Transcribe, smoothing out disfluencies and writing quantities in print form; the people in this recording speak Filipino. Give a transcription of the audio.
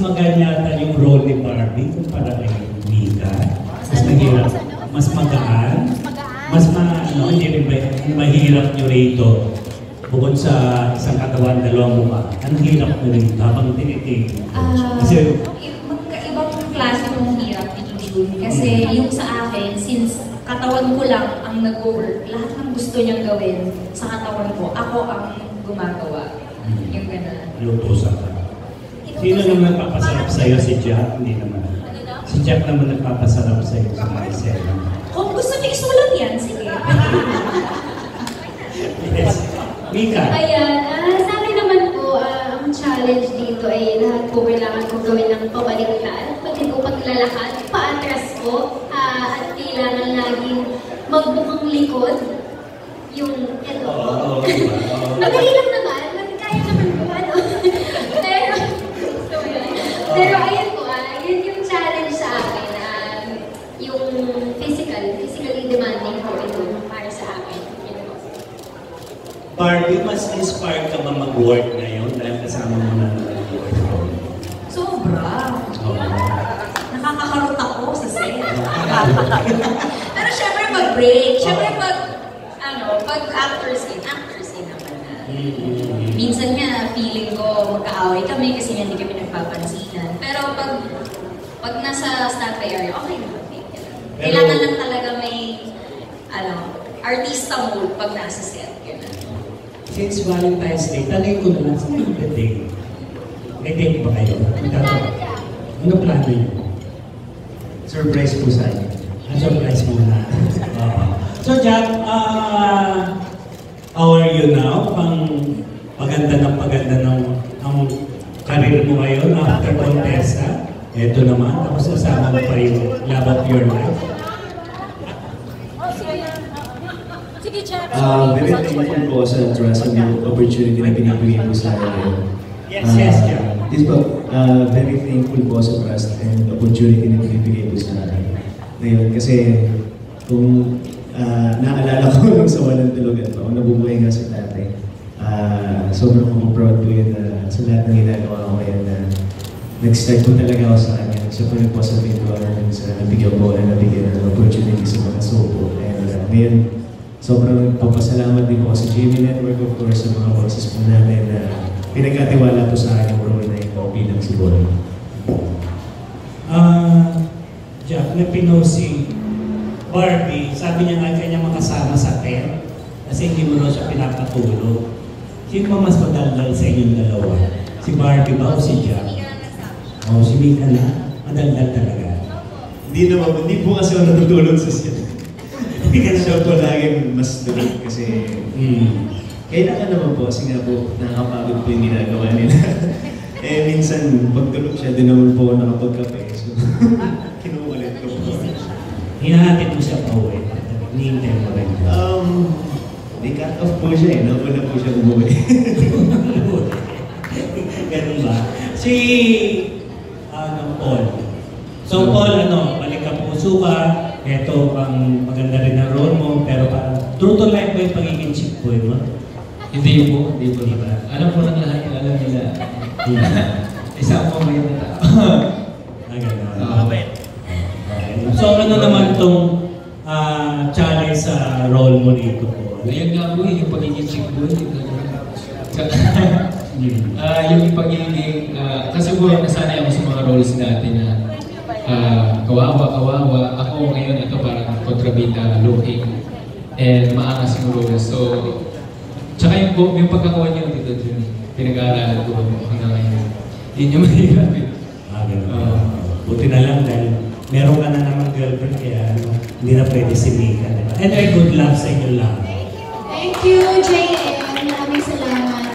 maganda yung role ni Barbie kumpara kay Mika. Mas mahirap, mas magaan, mas hindi rin mahirap nyo rito. Bukod sa isang katawan, dalawang mukha, ang hirap nyo rito habang tinitig. Kasi magkaibang klase ng hirap ni June. Kasi yung sa akin, since katawan ko lang ang nag-work, lahat ng gusto niyang gawin sa katawan ko, ako ang gumagawa. Yung gano'n. Lutusan ka. Sino naman nagpapasarap sa'yo? Si Jack? Hindi naman. Si Jack naman nagpapasarap sa'yo sa Maricel. Kung gusto niyo isulat yan, sige. Yes. Mika? Ayan, sa akin naman po, ang challenge dito ay lahat po kailangan kong gawin ng pabaliktad, pati po paglalakad, paatras po, at kailangan laging magbukang likod. Yung, eto po. Madali lang naman, kaya naman po, ano. Pero ayan po, yun yung challenge sa akin, yung physically demanding po ito para sa akin. Barbie, mas inspired ka ba mag-work ngayon dahil kasama mo na nag-work? Sobra. Nakakakarot ako sa set. Pero syempre mag-break. Syempre pag actor scene naman na. Minsan nga, feeling ko magkaaway kami kasi hindi kami nagpapansinan. Pero pag nasa standby area, okay na. Kailangan lang talaga may artista mode pag nasa set. Since Valentine's Day, tanay ko na lang sa day. May date ba kayo? Ano plano niyo? Surprise po sa inyo. Surprise muna. So Jack, how are you now? Paganda ng career mo ngayon after Contessa. Ito naman, tapos kasama mo pa yung Love of Your Life. Very thankful po sa trust and opportunity na binibigay po sa akin. Yes, Jack. This po, very thankful po sa trust and opportunity na binibigay po sa akin. Ngayon, kasi kung naalala ko nung sa walang tulugan pa, kung nabubuhay nga sa tatay, sobrang akong proud po yun sa lahat ng ginagawa ko ngayon na nag-start po talaga ako sa kanya. So po nagpasabihin ko sa nabigyan ko na nabigyan ng opportunity sa mga supo. And ngayon, sobrang papasalamat din po sa GMA Network, of course, sa mga bosses po namin na pinagkatiwala po sa aking role na ito bilang siguro. Jack, na si Barbie, sabi niya nga kanya makasama sa tent kasi hindi mo raw siya pinapatulog. Sino ba mas madaldal sa inyong dalawa? Si Barbie ba o si Jack? Si Mika na. Madaldal talaga. Hindi po kasi ako natutulog sa set. Hindi ka siya po lagi mas tulog kasi kailangan naman po kasi nga po nakakapagod po yung ginagawa nila. Minsan pagtulog siya, din naman po nakapagkape. So, kinukulit ko po. Hinahatid mo siya pa uwi. Hinihintay mo rin. Di cut off po siya Nauna po siya umuwi. Ganun ba? Si Paul. So Paul, balik ka puso ka. Ito, ang maganda rin ang role mo, pero parang true to life ba yung pagiging chick boy mo? Hindi po. Alam po ng lahat, alam nila. Isa po ngayon na tao. So ano naman itong challenge sa role mo dito po? Ngayon nga po yung pagiging chick boy. Yung pagiging, kasi po nasanay ako sa mga roles natin na kawawa. Ako ngayon ito parang kontrabida, looking, and maangas yung role. So, tsaka yung pagkakawa niyo dito, pinag-aaralan ko hanggang ngayon. Hindi niyo mahirapin. Buti na lang dahil meron ka na naman girlfriend kaya hindi na pwede si Mika. Anyway, good luck sa inyo lang. Thank you, Jay.